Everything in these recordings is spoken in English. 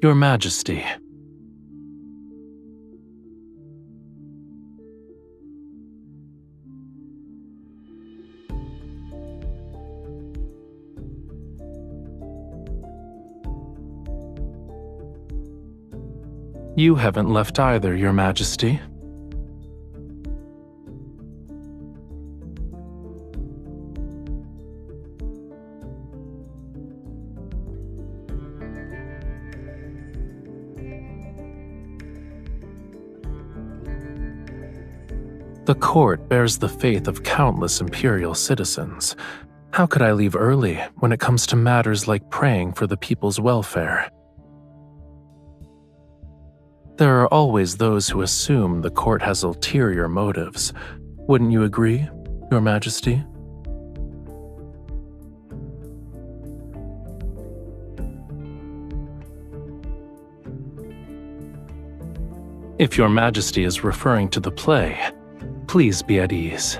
Your Majesty. You haven't left either, Your Majesty. The court bears the faith of countless imperial citizens. How could I leave early when it comes to matters like praying for the people's welfare? There are always those who assume the court has ulterior motives. Wouldn't you agree, Your Majesty? If Your Majesty is referring to the play, please be at ease.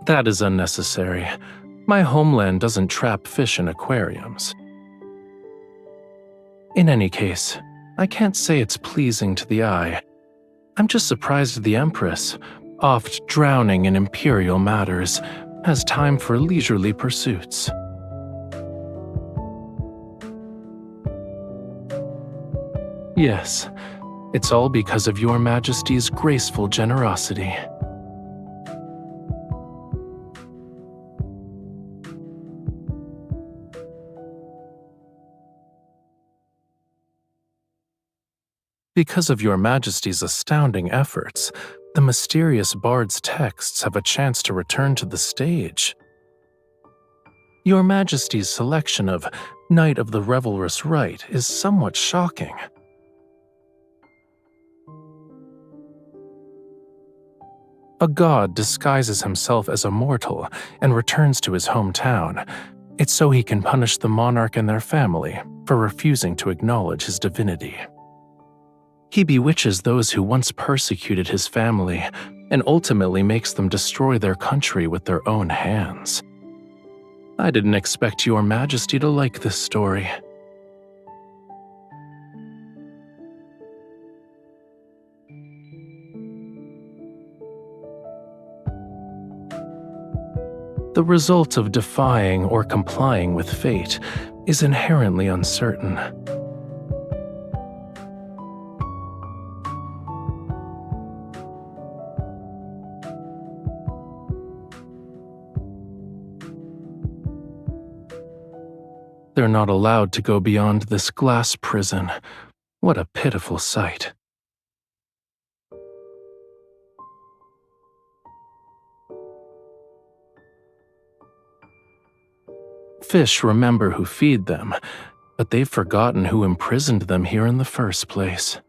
That is unnecessary. My homeland doesn't trap fish in aquariums. In any case, I can't say it's pleasing to the eye. I'm just surprised the Empress, oft drowning in imperial matters, has time for leisurely pursuits. Yes, it's all because of Your Majesty's graceful generosity. Because of Your Majesty's astounding efforts, the mysterious bard's texts have a chance to return to the stage. Your Majesty's selection of Knight of the Revelrous Rite is somewhat shocking. A god disguises himself as a mortal and returns to his hometown. It's so he can punish the monarch and their family for refusing to acknowledge his divinity. He bewitches those who once persecuted his family and ultimately makes them destroy their country with their own hands. I didn't expect Your Majesty to like this story. The result of defying or complying with fate is inherently uncertain. They're not allowed to go beyond this glass prison. What a pitiful sight. Fish remember who feed them, but they've forgotten who imprisoned them here in the first place.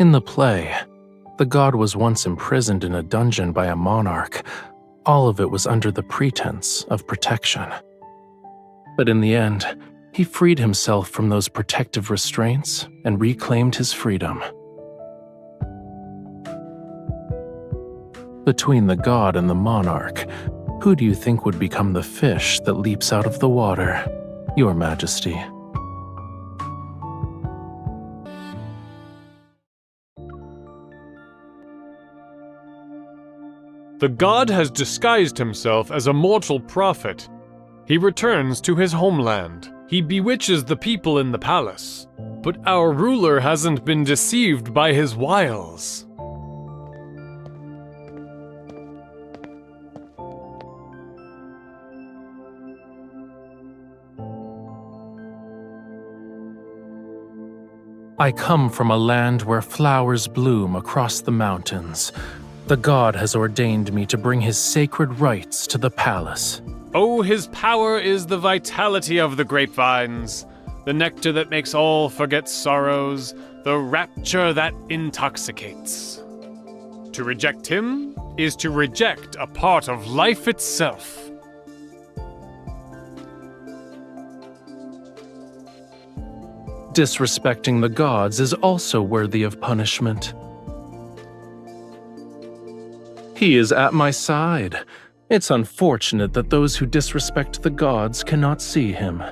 In the play, the god was once imprisoned in a dungeon by a monarch. All of it was under the pretense of protection. But in the end, he freed himself from those protective restraints and reclaimed his freedom. Between the god and the monarch, who do you think would become the fish that leaps out of the water, Your Majesty? The god has disguised himself as a mortal prophet. He returns to his homeland. He bewitches the people in the palace, but our ruler hasn't been deceived by his wiles. I come from a land where flowers bloom across the mountains. The god has ordained me to bring his sacred rites to the palace. Oh, his power is the vitality of the grapevines, the nectar that makes all forget sorrows, the rapture that intoxicates. To reject him is to reject a part of life itself. Disrespecting the gods is also worthy of punishment. He is at my side. It's unfortunate that those who disrespect the gods cannot see him.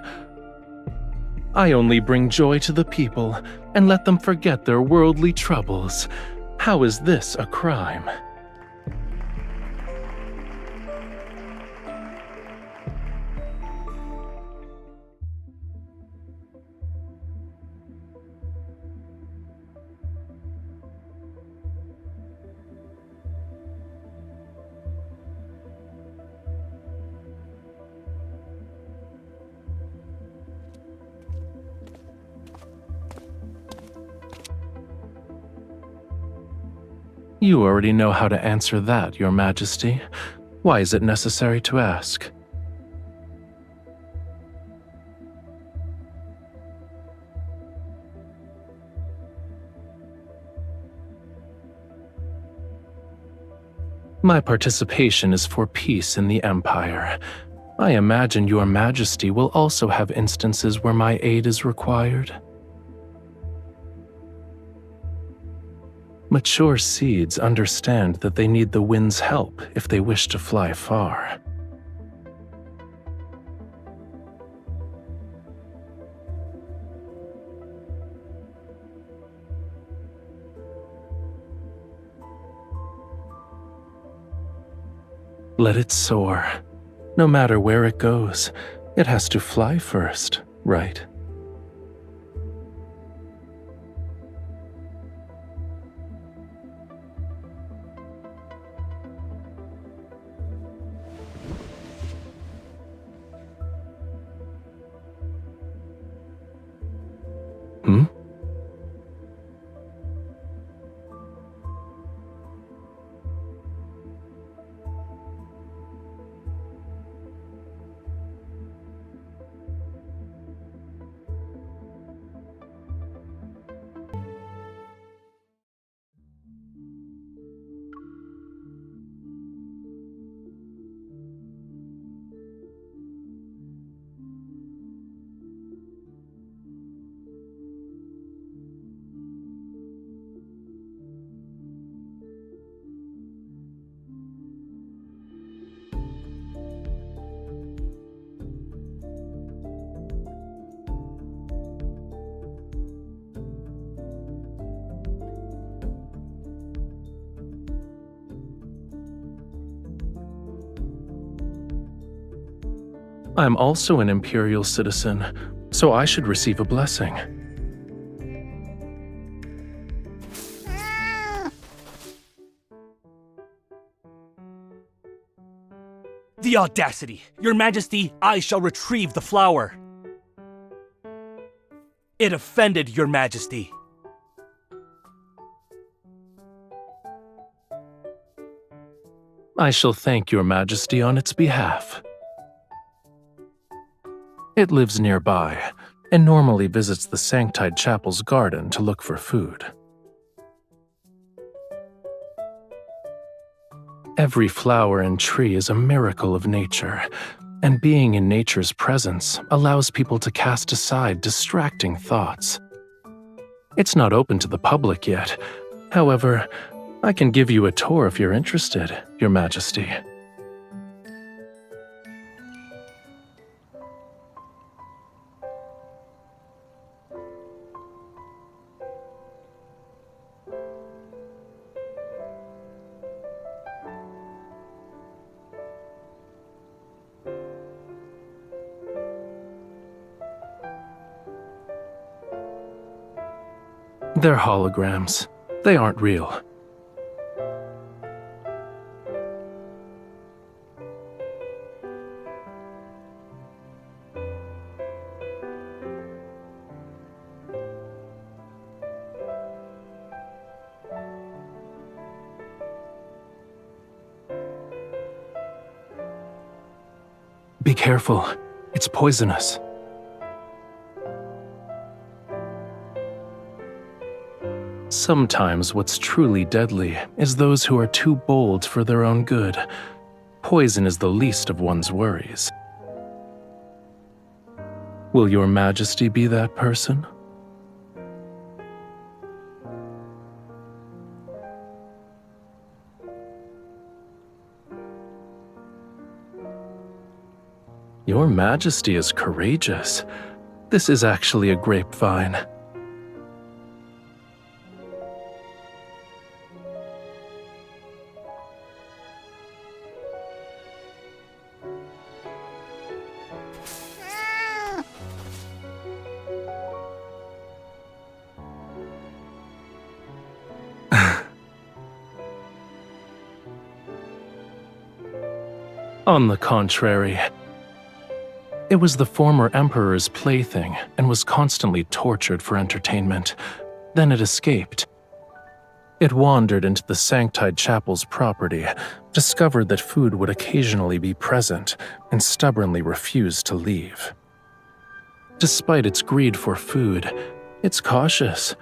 I only bring joy to the people and let them forget their worldly troubles. How is this a crime? You already know how to answer that, Your Majesty. Why is it necessary to ask? My participation is for peace in the Empire. I imagine Your Majesty will also have instances where my aid is required. Mature seeds understand that they need the wind's help if they wish to fly far. Let it soar. No matter where it goes, it has to fly first, right? Hmm? I'm also an imperial citizen, so I should receive a blessing. The audacity! Your Majesty, I shall retrieve the flower. It offended Your Majesty. I shall thank Your Majesty on its behalf. It lives nearby, and normally visits the Sanctide Chapel's garden to look for food. Every flower and tree is a miracle of nature, and being in nature's presence allows people to cast aside distracting thoughts. It's not open to the public yet. However, I can give you a tour if you're interested, Your Majesty. They're holograms. They aren't real. Be careful. It's poisonous. Sometimes what's truly deadly is those who are too bold for their own good. Poison is the least of one's worries. Will your Majesty be that person? Your Majesty is courageous. This is actually a grapevine. On the contrary, it was the former emperor's plaything and was constantly tortured for entertainment. Then it escaped. It wandered into the Sanctide Chapel's property, discovered that food would occasionally be present, and stubbornly refused to leave. Despite its greed for food, it's cautious.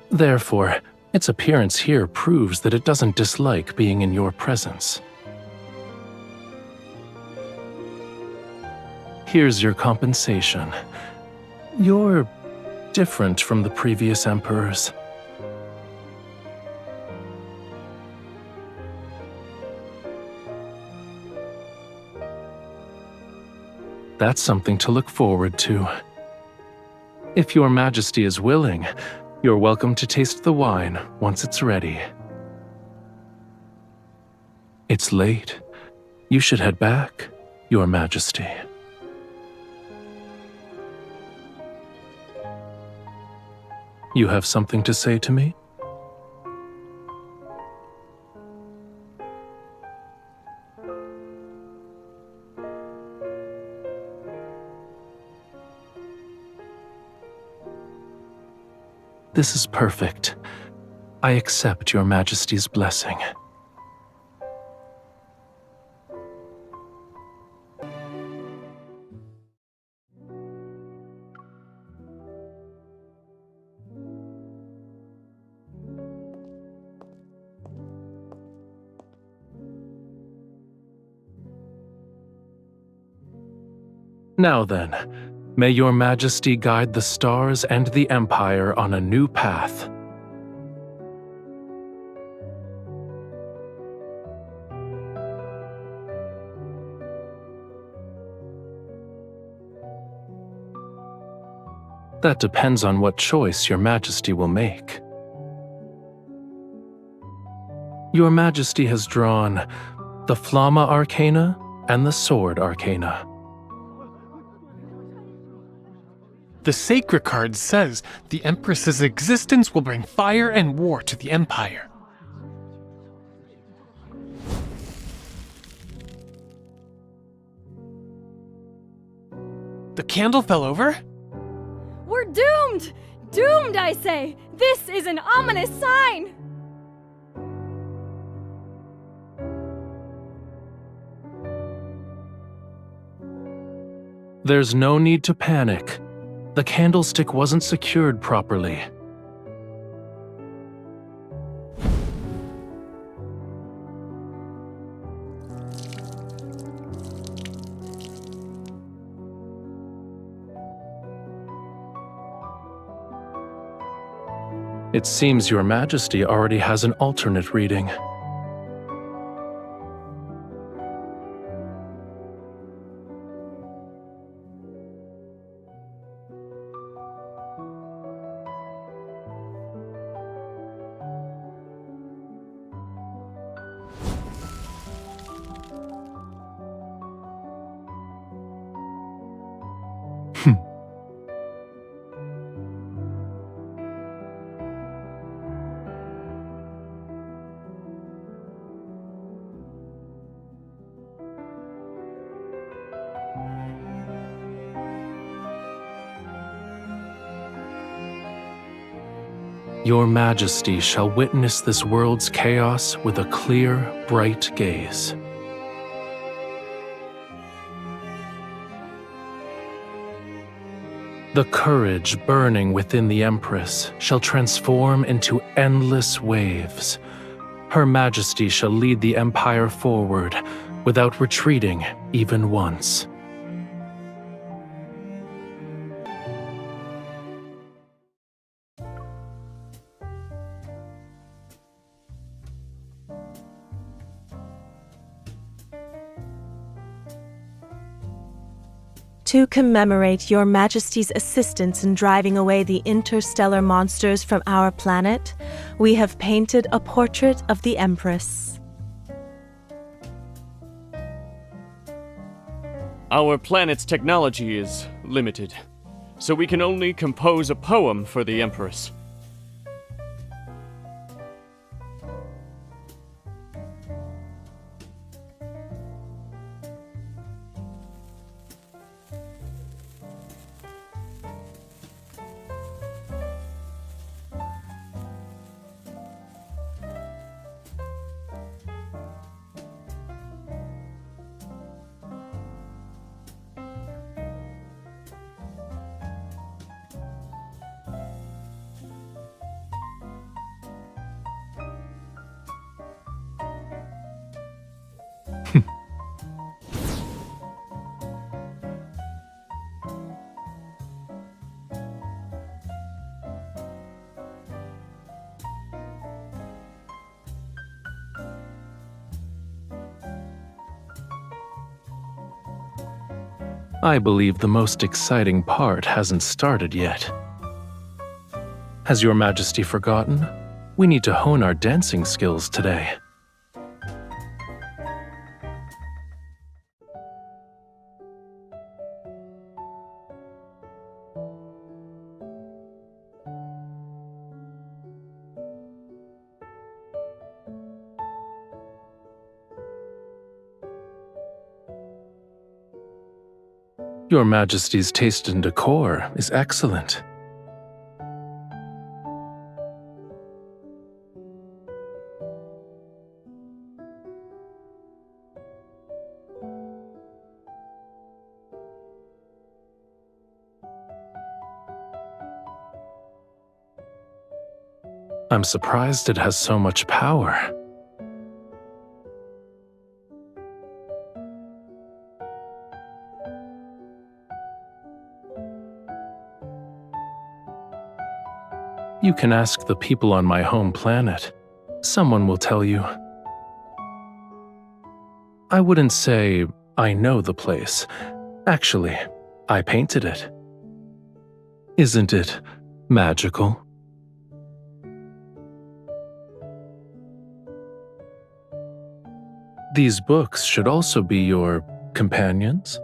Therefore, its appearance here proves that it doesn't dislike being in your presence. Here's your compensation. You're different from the previous emperors. That's something to look forward to. If your Majesty is willing, you're welcome to taste the wine once it's ready. It's late. You should head back, Your Majesty. You have something to say to me? This is perfect. I accept Your Majesty's blessing. Now then, may Your Majesty guide the stars and the Empire on a new path. That depends on what choice Your Majesty will make. Your Majesty has drawn the Flamma Arcana and the Sword Arcana. The Sacred card says the Empress's existence will bring fire and war to the Empire. The candle fell over? We're doomed! Doomed, I say! This is an ominous sign! There's no need to panic. The candlestick wasn't secured properly. It seems Your Majesty already has an alternate reading. Your Majesty shall witness this world's chaos with a clear, bright gaze. The courage burning within the Empress shall transform into endless waves. Her Majesty shall lead the Empire forward without retreating even once. To commemorate Your Majesty's assistance in driving away the interstellar monsters from our planet, we have painted a portrait of the Empress. Our planet's technology is limited, so we can only compose a poem for the Empress. I believe the most exciting part hasn't started yet. Has Your Majesty forgotten? We need to hone our dancing skills today. Your Majesty's taste in decor is excellent. I'm surprised it has so much power. You can ask the people on my home planet. Someone will tell you. I wouldn't say I know the place. Actually, I painted it. Isn't it magical? These books should also be your companions.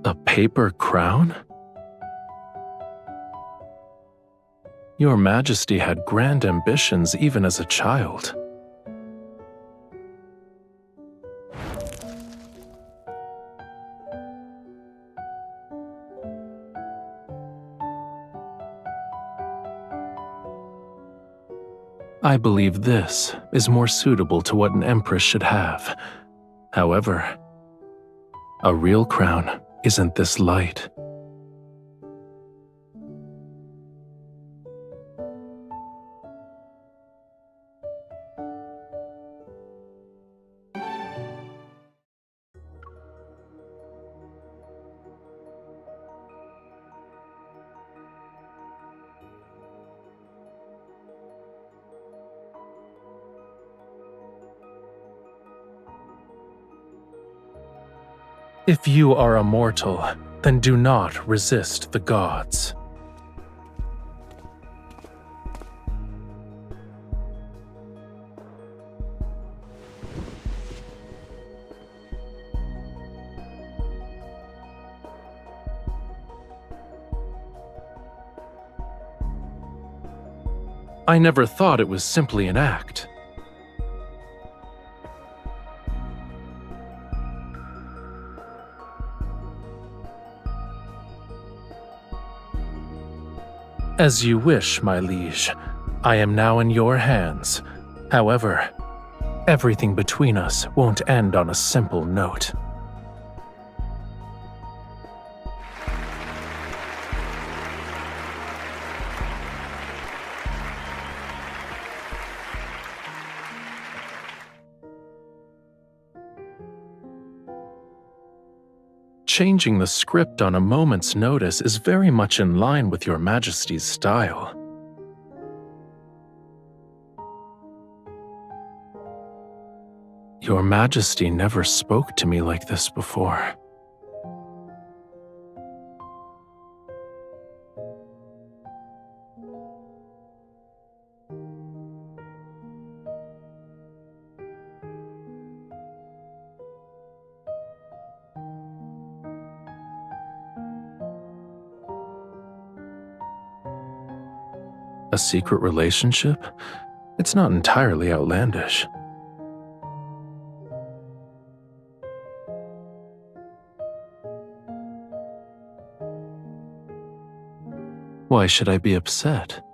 A paper crown? Your Majesty had grand ambitions even as a child. I believe this is more suitable to what an empress should have. However, a real crown isn't this light. If you are a mortal, then do not resist the gods. I never thought it was simply an act. As you wish, my liege. I am now in your hands. However, everything between us won't end on a simple note. Changing the script on a moment's notice is very much in line with your Majesty's style. Your Majesty never spoke to me like this before. A secret relationship? It's not entirely outlandish. Why should I be upset?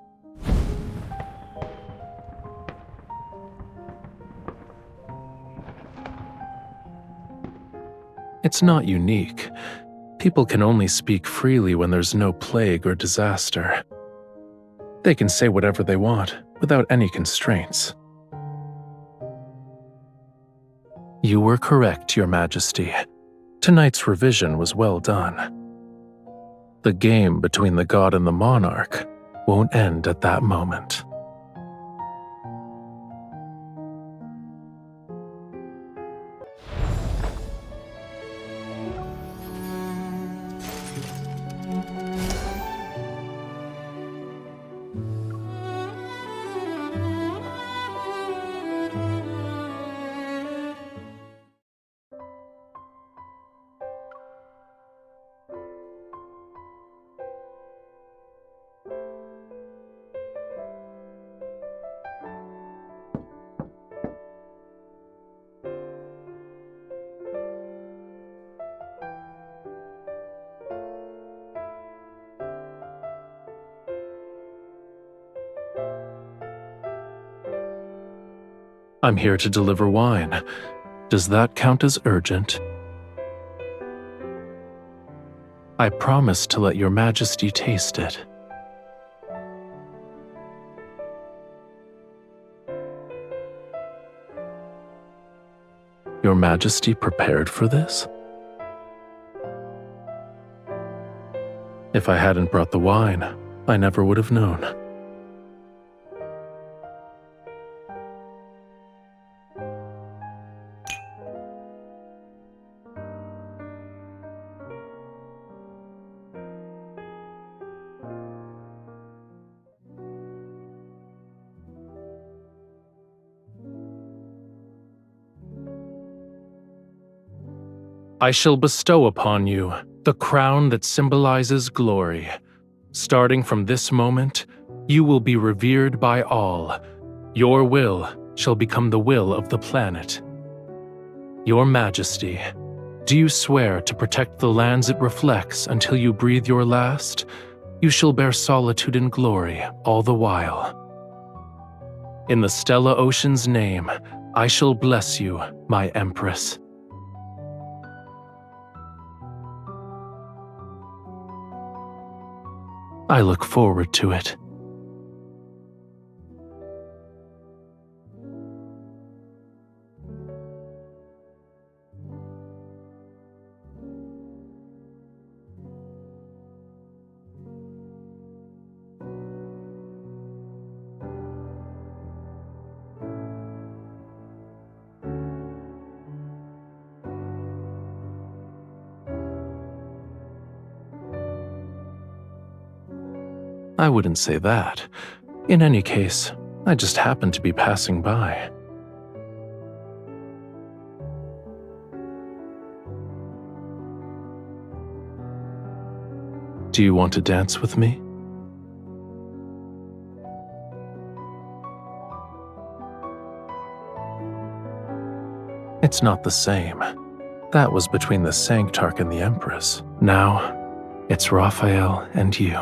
It's not unique. People can only speak freely when there's no plague or disaster. They can say whatever they want, without any constraints. You were correct, Your Majesty. Tonight's revision was well done. The game between the god and the monarch won't end at that moment. I'm here to deliver wine. Does that count as urgent? I promise to let Your Majesty taste it. Your Majesty prepared for this? If I hadn't brought the wine, I never would have known. I shall bestow upon you the crown that symbolizes glory. Starting from this moment, you will be revered by all. Your will shall become the will of the planet. Your Majesty, do you swear to protect the lands it reflects until you breathe your last? You shall bear solitude and glory all the while. In the Stella Ocean's name, I shall bless you, my Empress. I look forward to it. I wouldn't say that. In any case, I just happened to be passing by. Do you want to dance with me? It's not the same. That was between the Sanctarch and the Empress. Now, it's Rafayel and you.